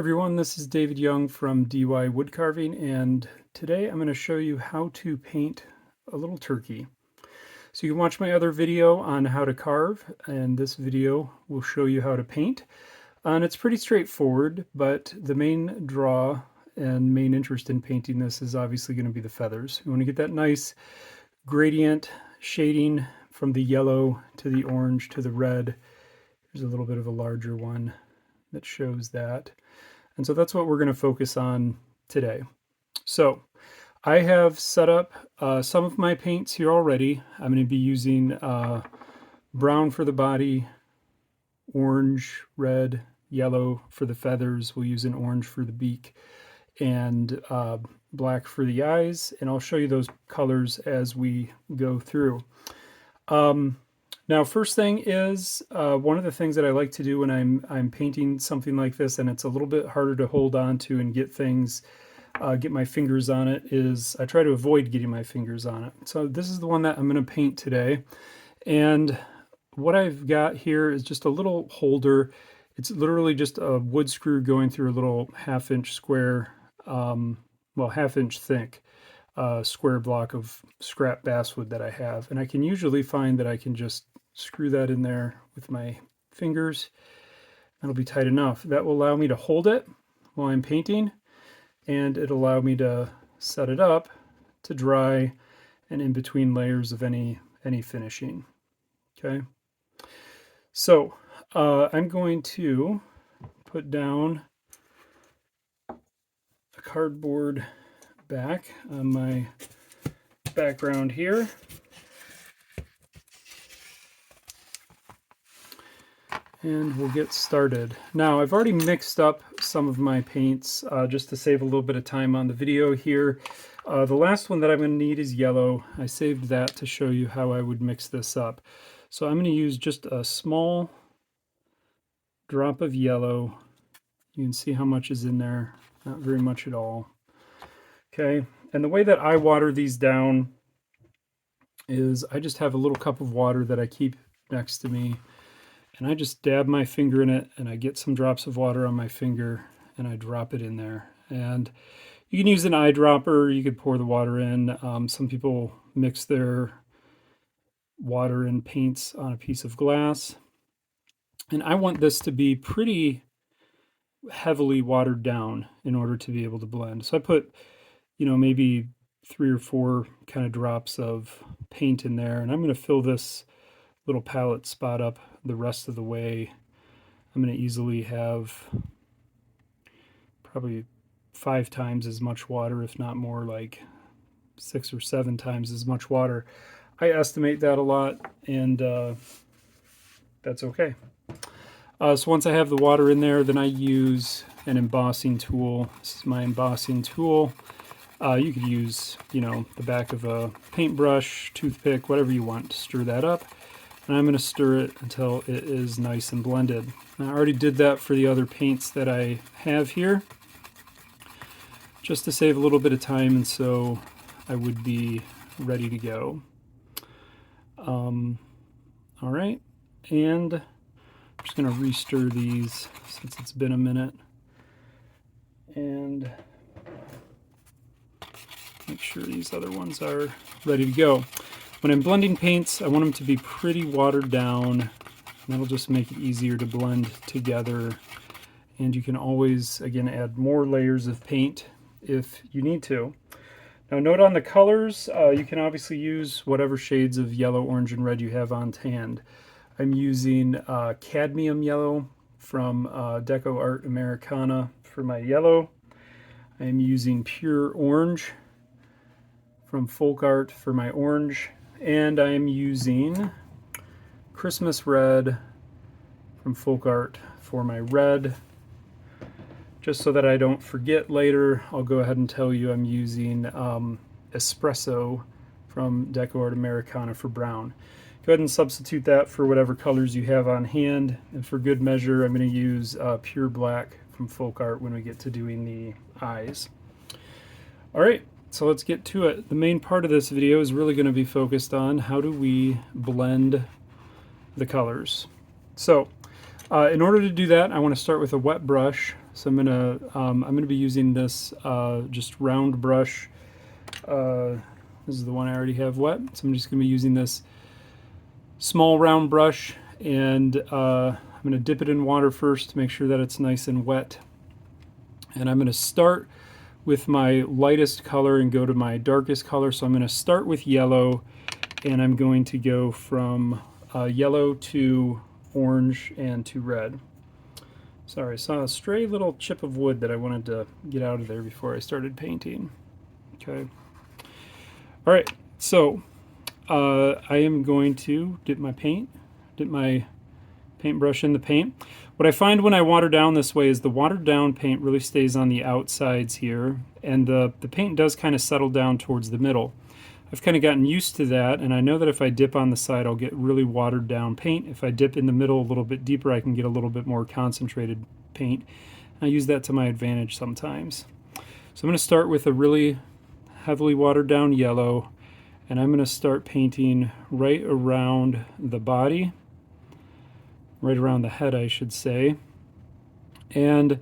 Everyone, this is David Young from DY Wood Carving, and today I'm going to show you how to paint a little turkey. So you can watch my other video on how to carve, and this video will show you how to paint. And it's pretty straightforward, but the main draw and main interest in painting this is obviously going to be the feathers. You want to get that nice gradient shading from the yellow to the orange to the red. There's a little bit of a larger one that shows that. And so that's what we're going to focus on today. So I have set up some of my paints here already. I'm going to be using brown for the body, orange, red, yellow for the feathers. We'll use an orange for the beak, and black for the eyes. And I'll show you those colors as we go through. Now, first thing is, one of the things that I like to do when I'm painting something like this, and it's a little bit harder to hold on to and get things, get my fingers on it, is I try to avoid getting my fingers on it. So this is the one that I'm going to paint today. And what I've got here is just a little holder. It's literally just a wood screw going through a little half-inch square, well, half-inch thick square block of scrap basswood that I have. And I can usually find that I can just screw that in there with my fingers. That'll be tight enough. That will allow me to hold it while I'm painting, and it'll allow me to set it up to dry and in between layers of any finishing. Okay, so I'm going to put down a cardboard back on my background here. And we'll get started. Now, I've already mixed up some of my paints just to save a little bit of time on the video here. The last one that I'm going to need is yellow. I saved that to show you how I would mix this up. So I'm going to use just a small drop of yellow. You can see how much is in there. Not very much at all. Okay, and the way that I water these down is I just have a little cup of water that I keep next to me. And I just dab my finger in it, and I get some drops of water on my finger, and I drop it in there. And you can use an eyedropper. You could pour the water in. Some people mix their water and paints on a piece of glass. And I want this to be pretty heavily watered down in order to be able to blend. So I put, maybe 3 or 4 kind of drops of paint in there, and I'm going to fill this little palette spot up the rest of the way. I'm going to easily have probably 5 times as much water, if not more, like 6 or 7 times as much water. I estimate that a lot, and that's okay. So once I have the water in there, then I use an embossing tool. This is my embossing tool. You could use, the back of a paintbrush, toothpick, whatever you want to stir that up. And I'm going to stir it until it is nice and blended. Now, I already did that for the other paints that I have here, just to save a little bit of time, and so I would be ready to go. All right, and I'm just going to re-stir these since it's been a minute, and make sure these other ones are ready to go. When I'm blending paints, I want them to be pretty watered down, and that'll just make it easier to blend together. And you can always, again, add more layers of paint if you need to. Now, note on the colors, you can obviously use whatever shades of yellow, orange, and red you have on hand. I'm using cadmium yellow from Deco Art Americana for my yellow. I'm using pure orange from Folk Art for my orange. And I'm using Christmas Red from Folk Art for my red. Just so that I don't forget later, I'll go ahead and tell you I'm using Espresso from Deco Art Americana for brown. Go ahead and substitute that for whatever colors you have on hand. And for good measure, I'm going to use pure black from Folk Art when we get to doing the eyes. All right. So let's get to it. The main part of this video is really going to be focused on how do we blend the colors. So in order to do that, I want to start with a wet brush. So I'm gonna be using this just round brush. This is the one I already have wet, so I'm just gonna be using this small round brush, and I'm gonna dip it in water first to make sure that it's nice and wet. And I'm gonna start with my lightest color and go to my darkest color. So I'm gonna start with yellow, and I'm going to go from yellow to orange and to red. Sorry, I saw a stray little chip of wood that I wanted to get out of there before I started painting. Okay. All right, so I am going to dip my paintbrush in the paint. What I find when I water down this way is the watered down paint really stays on the outsides here, and the paint does kind of settle down towards the middle. I've kind of gotten used to that, and I know that if I dip on the side, I'll get really watered down paint. If I dip in the middle a little bit deeper, I can get a little bit more concentrated paint. I use that to my advantage sometimes. So I'm going to start with a really heavily watered down yellow, and I'm going to start painting right around the body, right around the head, I should say. And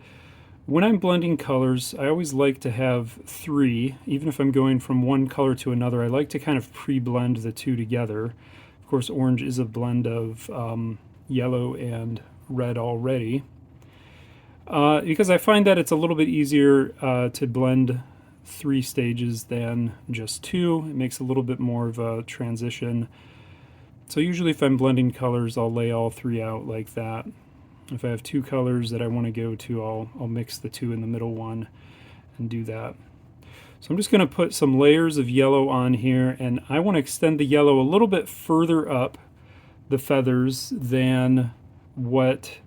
when I'm blending colors, I always like to have three. Even if I'm going from one color to another, I like to kind of pre-blend the two together. Of course, orange is a blend of yellow and red already. Because I find that it's a little bit easier to blend 3 stages than just 2. It makes a little bit more of a transition. So usually if I'm blending colors, I'll lay all 3 out like that. If I have 2 colors that I want to go to, I'll mix the 2 in the middle one and do that. So I'm just going to put some layers of yellow on here, and I want to extend the yellow a little bit further up the feathers than what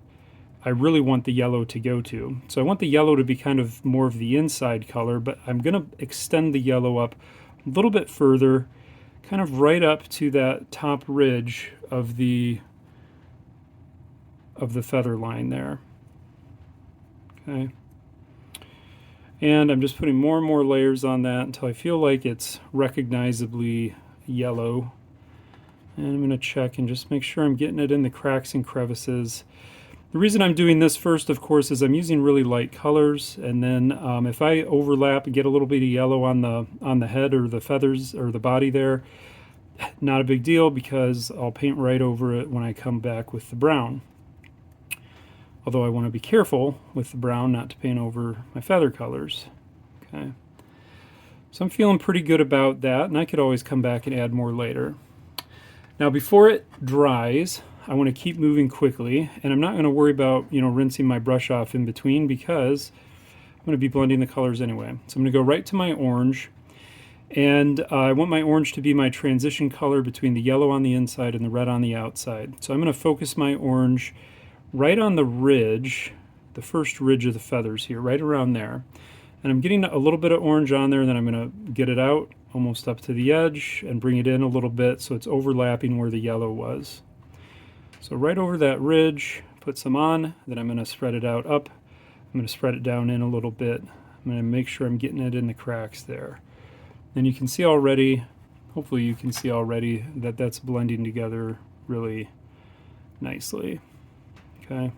I really want the yellow to go to. So I want the yellow to be kind of more of the inside color, but I'm going to extend the yellow up a little bit further, kind of right up to that top ridge of the feather line there. Okay. And I'm just putting more and more layers on that until I feel like it's recognizably yellow. And I'm going to check and just make sure I'm getting it in the cracks and crevices. The reason I'm doing this first, of course, is I'm using really light colors, and then if I overlap and get a little bit of yellow on the head or the feathers or the body there, not a big deal, because I'll paint right over it when I come back with the brown. Although I want to be careful with the brown not to paint over my feather colors. Okay. So I'm feeling pretty good about that, and I could always come back and add more later. Now before it dries, I want to keep moving quickly, and I'm not going to worry about, rinsing my brush off in between, because I'm going to be blending the colors anyway. So I'm going to go right to my orange, and I want my orange to be my transition color between the yellow on the inside and the red on the outside. So I'm going to focus my orange right on the ridge, the first ridge of the feathers here, right around there. And I'm getting a little bit of orange on there, and then I'm going to get it out almost up to the edge and bring it in a little bit so it's overlapping where the yellow was. So right over that ridge, put some on, then I'm going to spread it out up. I'm going to spread it down in a little bit. I'm going to make sure I'm getting it in the cracks there. And you can see already, hopefully you can see already, that that's blending together really nicely. Okay.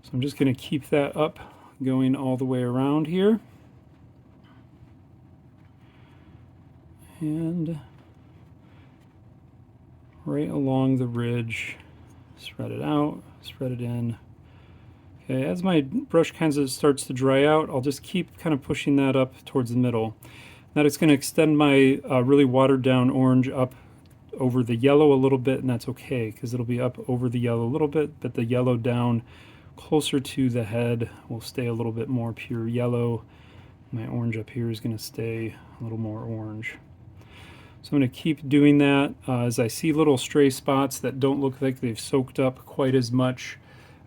So I'm just going to keep that up, going all the way around here. And right along the ridge, spread it out, spread it in. Okay, as my brush kind of starts to dry out, I'll just keep kind of pushing that up towards the middle. Now it's going to extend my really watered down orange up over the yellow a little bit, and that's okay, because it'll be up over the yellow a little bit, but the yellow down closer to the head will stay a little bit more pure yellow. My orange up here is going to stay a little more orange. So I'm going to keep doing that. As I see little stray spots that don't look like they've soaked up quite as much,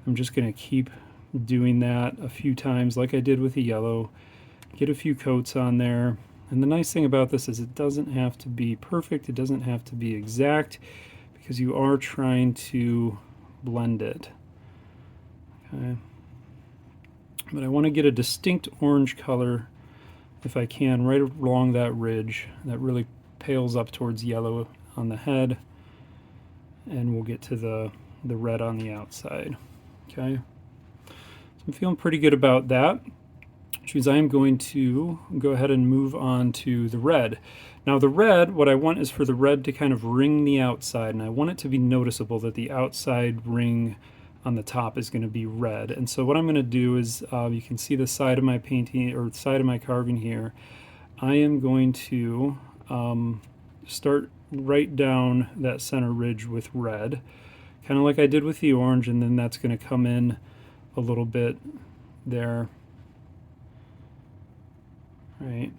I'm just going to keep doing that a few times like I did with the yellow. Get a few coats on there. And the nice thing about this is it doesn't have to be perfect, it doesn't have to be exact, because you are trying to blend it. Okay. But I want to get a distinct orange color, if I can, right along that ridge that really pales up towards yellow on the head, and we'll get to the red on the outside. Okay. So I'm feeling pretty good about that, which means I am going to go ahead and move on to the red. Now the red, what I want is for the red to kind of ring the outside, and I want it to be noticeable that the outside ring on the top is going to be red. And so what I'm going to do is, you can see the side of my painting, or the side of my carving here. I am going to start right down that center ridge with red, kind of like I did with the orange, and then that's going to come in a little bit there, right?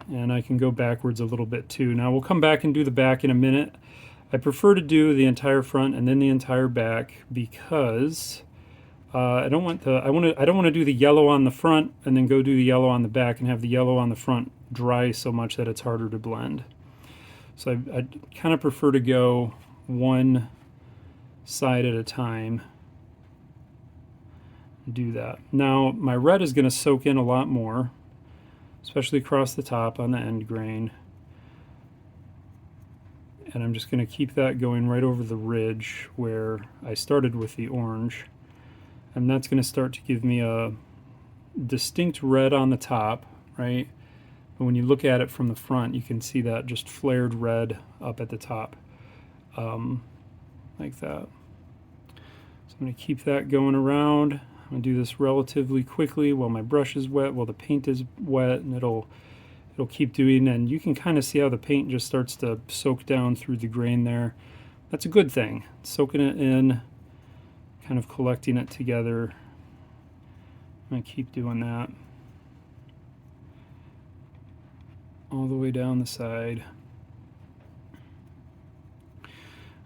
And I can go backwards a little bit too. Now we'll come back and do the back in a minute. I prefer to do the entire front and then the entire back because I don't want to do the yellow on the front and then go do the yellow on the back and have the yellow on the front dry so much that it's harder to blend. So I kind of prefer to go one side at a time. Do that. Now my red is going to soak in a lot more, especially across the top on the end grain. And I'm just going to keep that going right over the ridge where I started with the orange. And that's going to start to give me a distinct red on the top, right? But when you look at it from the front, you can see that just flared red up at the top, like that. So I'm going to keep that going around. I'm going to do this relatively quickly while my brush is wet, while the paint is wet, and it'll keep doing. And you can kind of see how the paint just starts to soak down through the grain there. That's a good thing. Soaking it in, kind of collecting it together. I'm going to keep doing that all the way down the side.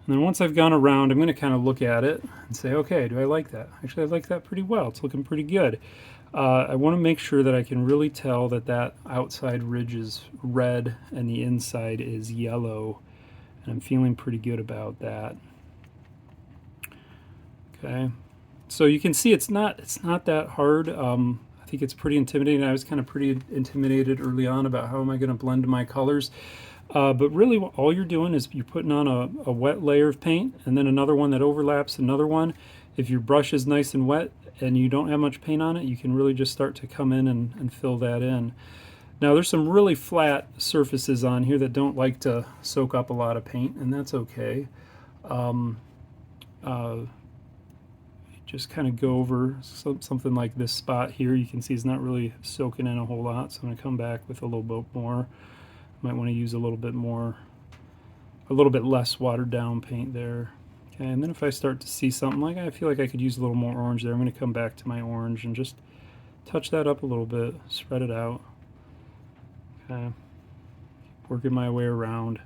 And then once I've gone around, I'm going to kind of look at it and say, okay, do I like that? Actually, I like that pretty well. It's looking pretty good. I want to make sure that I can really tell that that outside ridge is red and the inside is yellow. And I'm feeling pretty good about that. Okay. So you can see it's not that hard. I think it's pretty intimidating. I was kind of pretty intimidated early on about how am I going to blend my colors. But really all you're doing is you're putting on a wet layer of paint and then another one that overlaps another one. If your brush is nice and wet and you don't have much paint on it, you can really just start to come in and fill that in. Now there's some really flat surfaces on here that don't like to soak up a lot of paint, and that's okay. Just kind of go over something like this spot here. You can see it's not really soaking in a whole lot, so I'm going to come back with a little bit more. Might want to use a little bit less watered down paint there. Okay, and then if I start to see something like I feel like I could use a little more orange there, I'm going to come back to my orange and just touch that up a little bit, spread it out. Okay, working my way around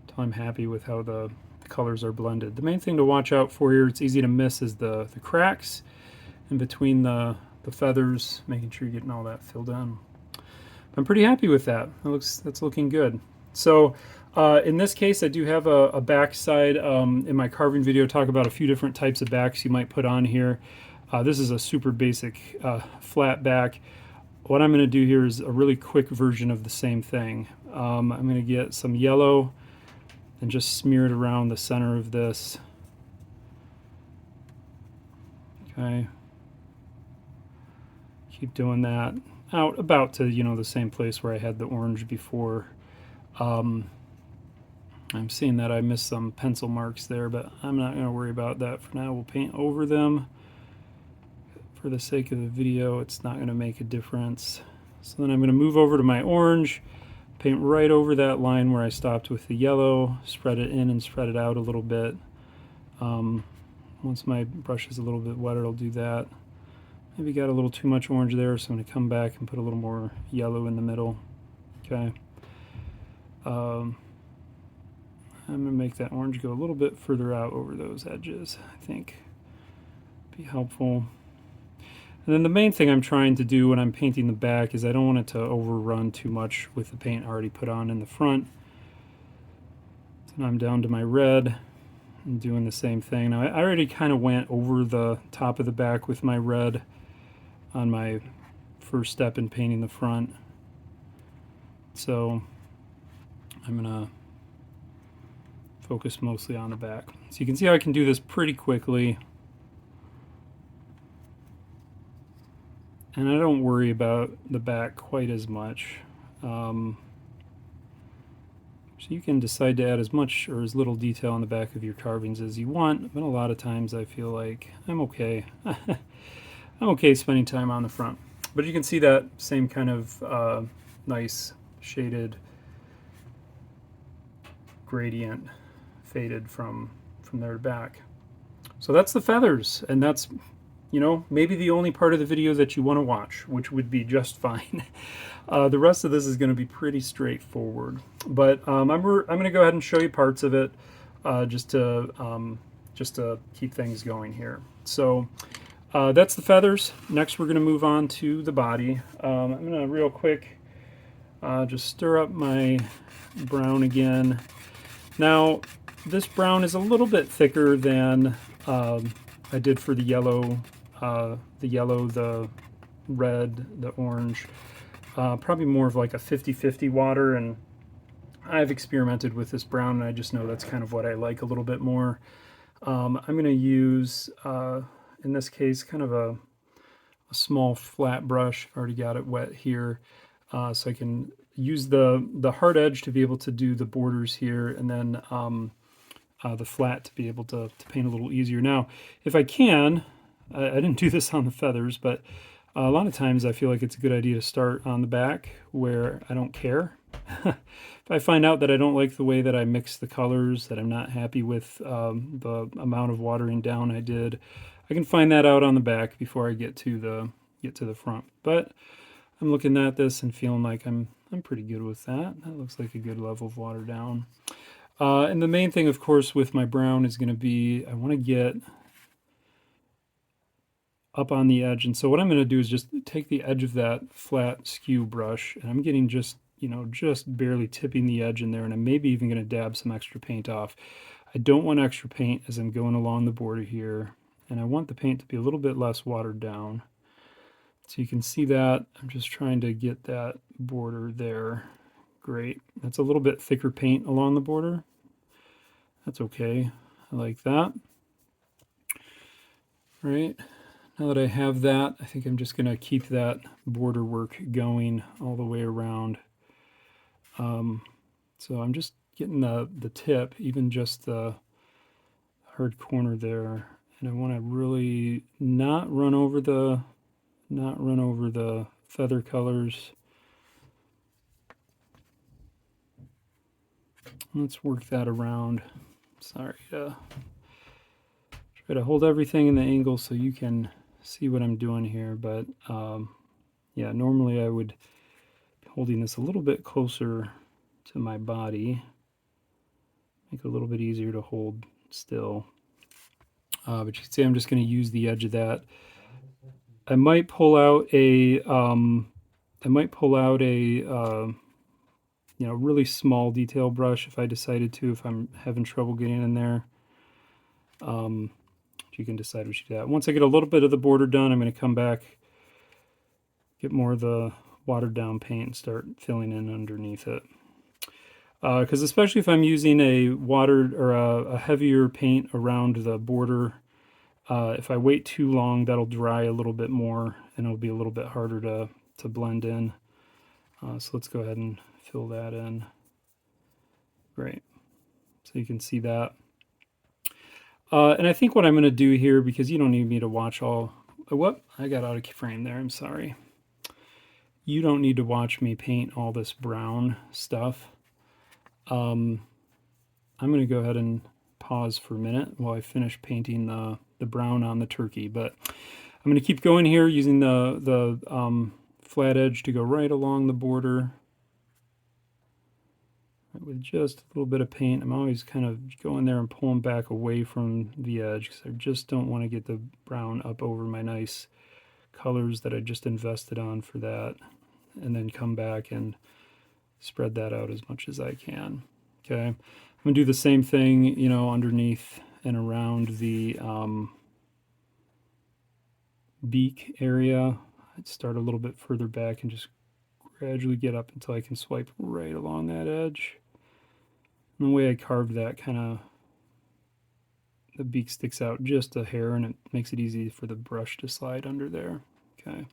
until I'm happy with how the colors are blended. The main thing to watch out for here, it's easy to miss, is the cracks in between the feathers, making sure you're getting all that filled in. I'm pretty happy with that. That's looking good. So in this case, I do have a back side. In my carving video, talk about a few different types of backs you might put on here. This is a super basic flat back. What I'm going to do here is a really quick version of the same thing. I'm going to get some yellow and just smear it around the center of this. Okay. Keep doing that out about to, the same place where I had the orange before. I'm seeing that I missed some pencil marks there, but I'm not going to worry about that for now. We'll paint over them. For the sake of the video, it's not going to make a difference. So then I'm going to move over to my orange, paint right over that line where I stopped with the yellow, spread it in and spread it out a little bit. Once my brush is a little bit wetter, I'll do that. Maybe got a little too much orange there, so I'm going to come back and put a little more yellow in the middle. Okay. I'm going to make that orange go a little bit further out over those edges, I think. Be helpful. And then the main thing I'm trying to do when I'm painting the back is I don't want it to overrun too much with the paint already put on in the front. So now I'm down to my red and doing the same thing. Now I already kind of went over the top of the back with my red on my first step in painting the front. So I'm going to focus mostly on the back. So you can see how I can do this pretty quickly. and I don't worry about the back quite as much. So you can decide to add as much or as little detail on the back of your carvings as you want, but a lot of times I feel like I'm okay. I'm okay spending time on the front. But you can see that same kind of nice shaded gradient faded from there to back. So that's the feathers, and that's, you know, maybe the only part of the video that you want to watch, which would be just fine. The rest of this is going to be pretty straightforward, but I'm going to go ahead and show you parts of it just to keep things going here. So that's the feathers. Next, we're going to move on to the body. I'm going to real quick just stir up my brown again. Now, this brown is a little bit thicker than I did for the yellow, the red, the orange. Probably more of like a 50-50 water, and I've experimented with this brown, and I just know that's kind of what I like a little bit more. I'm going to use, in this case, kind of a small flat brush. I've already got it wet here, so I can use the hard edge to be able to do the borders here, and then the flat to be able to paint a little easier. Now, if I can, I didn't do this on the feathers, but a lot of times I feel like it's a good idea to start on the back where I don't care. If I find out that I don't like the way that I mix the colors, that I'm not happy with the amount of watering down I did, I can find that out on the back before I get to the front. But I'm looking at this and feeling like I'm pretty good with that. That looks like a good level of water down. And the main thing, of course, with my brown is going to be I want to get up on the edge. And so what I'm going to do is just take the edge of that flat skew brush, and I'm getting just, you know, just barely tipping the edge in there, and I'm maybe even going to dab some extra paint off. I don't want extra paint as I'm going along the border here, and I want the paint to be a little bit less watered down. So you can see that I'm just trying to get that border there. Great. That's a little bit thicker paint along the border. That's okay. I like that. All right. Now that I have that, I think I'm just going to keep that border work going all the way around. So I'm just getting the tip, even just the hard corner there, and I want to really not run over the feather colors. Let's work that around. Sorry, try to hold everything in the angle so you can see what I'm doing here, but yeah, normally I would be holding this a little bit closer to my body, make it a little bit easier to hold still. But you can see I'm just going to use the edge of that. I might pull out a you know, really small detail brush if I decided to, if I'm having trouble getting in there. You can decide what you do that. Once I get a little bit of the border done, I'm going to come back, get more of the watered down paint and start filling in underneath it. Because especially if I'm using a watered or a heavier paint around the border, if I wait too long, that'll dry a little bit more and it'll be a little bit harder to blend in. So let's go ahead and fill that in. Great. So you can see that. And I think what I'm going to do here, because you don't need me to watch all... Whoop, I got out of frame there, I'm sorry. You don't need to watch me paint all this brown stuff. I'm going to go ahead and pause for a minute while I finish painting the brown on the turkey. But I'm going to keep going here using the flat edge to go right along the border. With just a little bit of paint. I'm always kind of going there and pulling back away from the edge because I just don't want to get the brown up over my nice colors that I just invested on for that, and then come back and spread that out as much as I can. Okay, I'm going to do the same thing, you know, underneath and around the beak area. I'd start a little bit further back and just gradually get up until I can swipe right along that edge. And the way I carved that, kind of, the beak sticks out just a hair and it makes it easy for the brush to slide under there. Okay.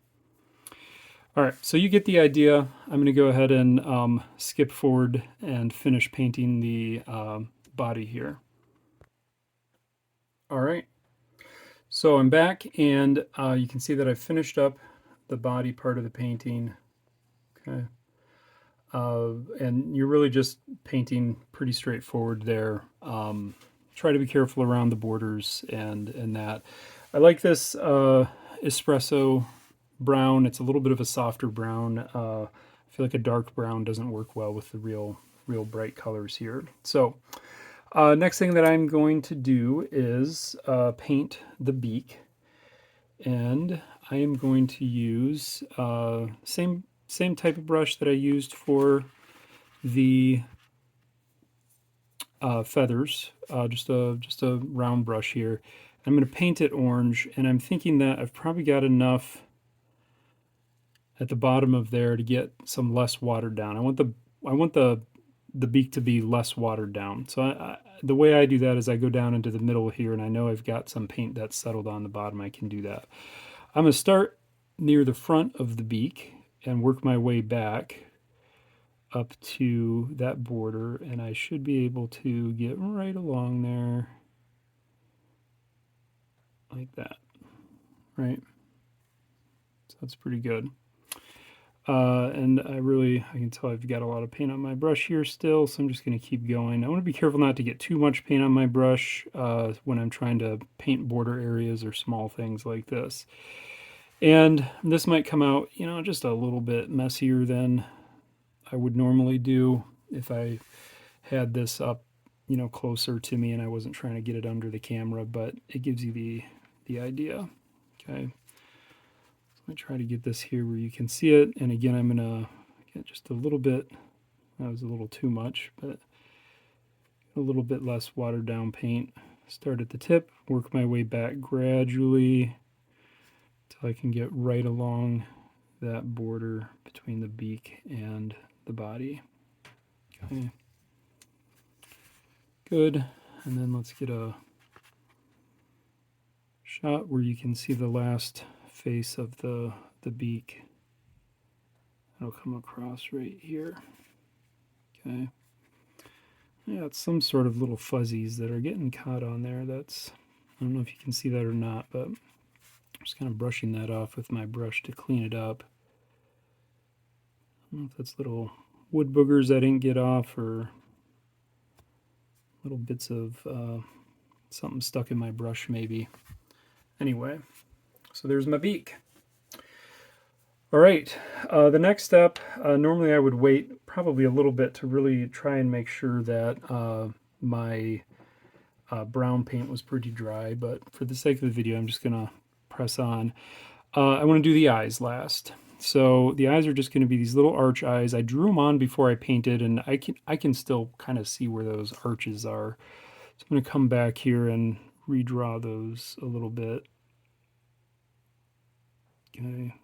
All right, so you get the idea. I'm going to go ahead and skip forward and finish painting the body here. All right, so I'm back, and you can see that I've finished up the body part of the painting. Okay, and you're really just painting pretty straightforward there. Try to be careful around the borders and that. I like this espresso brown. It's a little bit of a softer brown. I feel like a dark brown doesn't work well with the real bright colors here. So next thing that I'm going to do is paint the beak, and I am going to use same type of brush that I used for the feathers, just a round brush here. I'm going to paint it orange, and I'm thinking that I've probably got enough at the bottom of there to get some less watered down. I want the beak to be less watered down. So the way I do that is I go down into the middle here, and I know I've got some paint that's settled on the bottom. I can do that. I'm going to start near the front of the beak and work my way back up to that border, and I should be able to get right along there like that, right? So that's pretty good. And I can tell I've got a lot of paint on my brush here still, so I'm just going to keep going. I want to be careful not to get too much paint on my brush when I'm trying to paint border areas or small things like this. And this might come out, just a little bit messier than I would normally do if I had this up, closer to me and I wasn't trying to get it under the camera, but it gives you the idea. Okay. Let me try to get this here where you can see it. And again, I'm going to get just a little bit, that was a little too much, but a little bit less watered down paint. Start at the tip, work my way back gradually until I can get right along that border between the beak and the body. Okay. Good. And then let's get a shot where you can see the last face of the beak. That'll come across right here. Okay. Yeah, it's some sort of little fuzzies that are getting caught on there. I don't know if you can see that or not, but I'm just kind of brushing that off with my brush to clean it up. I don't know if that's little wood boogers I didn't get off or little bits of something stuck in my brush maybe. Anyway, so there's my beak. All right, the next step, normally I would wait probably a little bit to really try and make sure that my brown paint was pretty dry, but for the sake of the video, I'm just gonna press on. I want to do the eyes last. So the eyes are just going to be these little arch eyes. I drew them on before I painted, and I can still kind of see where those arches are. So I'm going to come back here and redraw those a little bit. Okay.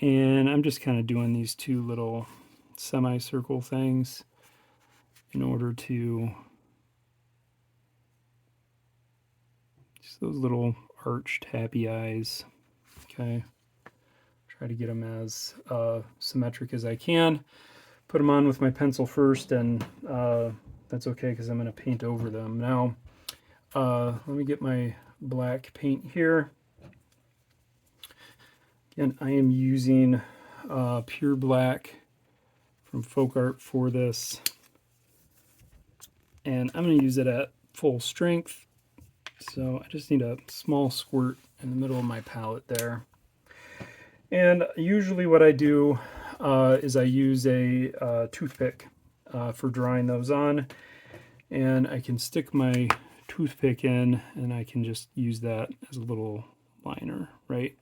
And I'm just kind of doing these two little semicircle things in order to just those little arched happy eyes. Okay. Try to get them as symmetric as I can. Put them on with my pencil first, and that's okay because I'm going to paint over them. Now, let me get my black paint here. And I am using pure black from Folk Art for this. And I'm going to use it at full strength. So I just need a small squirt in the middle of my palette there. And usually what I do is I use a toothpick for drawing those on. And I can stick my toothpick in and I can just use that as a little liner, right?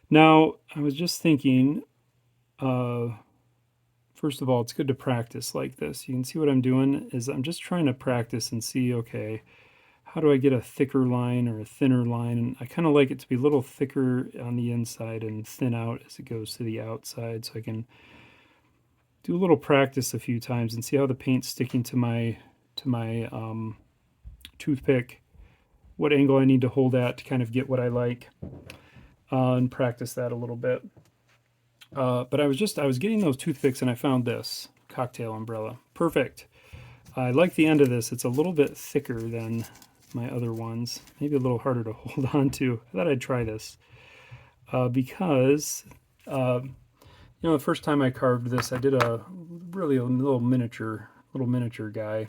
Now, I was just thinking, first of all, it's good to practice like this. You can see what I'm doing is I'm just trying to practice and see, okay, how do I get a thicker line or a thinner line? And I kind of like it to be a little thicker on the inside and thin out as it goes to the outside, so I can do a little practice a few times and see how the paint's sticking to my toothpick, what angle I need to hold at to kind of get what I like. And practice that a little bit. But I was getting those toothpicks and I found this cocktail umbrella. Perfect. I like the end of this. It's a little bit thicker than my other ones. Maybe a little harder to hold on to. I thought I'd try this because, the first time I carved this, I did a little miniature guy.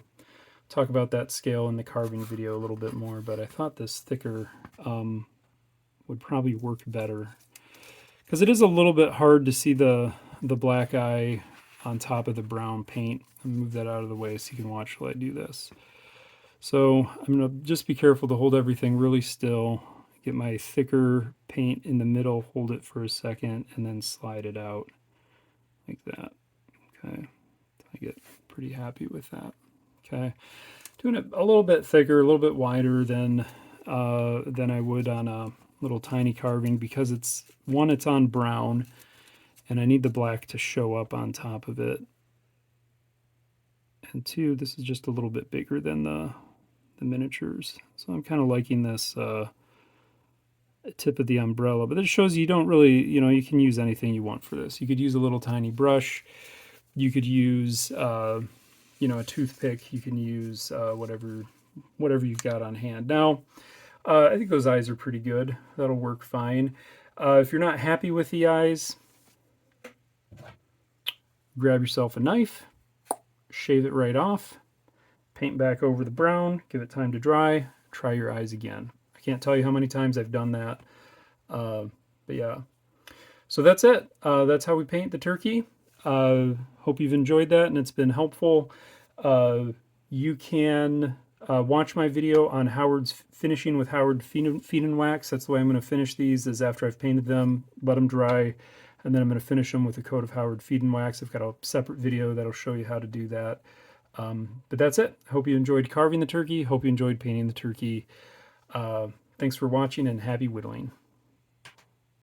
Talk about that scale in the carving video a little bit more, but I thought this thicker would probably work better because it is a little bit hard to see the black eye on top of the brown paint. I'll move that out of the way so you can watch while I do this. So I'm going to just be careful to hold everything really still, get my thicker paint in the middle, hold it for a second, and then slide it out like that. Okay, I get pretty happy with that. Okay, doing it a little bit thicker, a little bit wider than I would on a little tiny carving because it's on brown, and I need the black to show up on top of it. And two, this is just a little bit bigger than the miniatures, so I'm kind of liking this tip of the umbrella. But this shows you don't really, you can use anything you want for this. You could use a little tiny brush. You could use, a toothpick. You can use whatever you've got on hand. Now, I think those eyes are pretty good. That'll work fine. If you're not happy with the eyes, grab yourself a knife, shave it right off, paint back over the brown, give it time to dry, try your eyes again. I can't tell you how many times I've done that. But yeah. So that's it. That's how we paint the turkey. Hope you've enjoyed that and it's been helpful. You can watch my video on finishing with Howard feed and wax. That's the way I'm going to finish these, is after I've painted them, let them dry, and then I'm going to finish them with a coat of Howard feed and wax. I've got a separate video that'll show you how to do that. But that's it. Hope you enjoyed carving the turkey. Hope you enjoyed painting the turkey. Thanks for watching and happy whittling.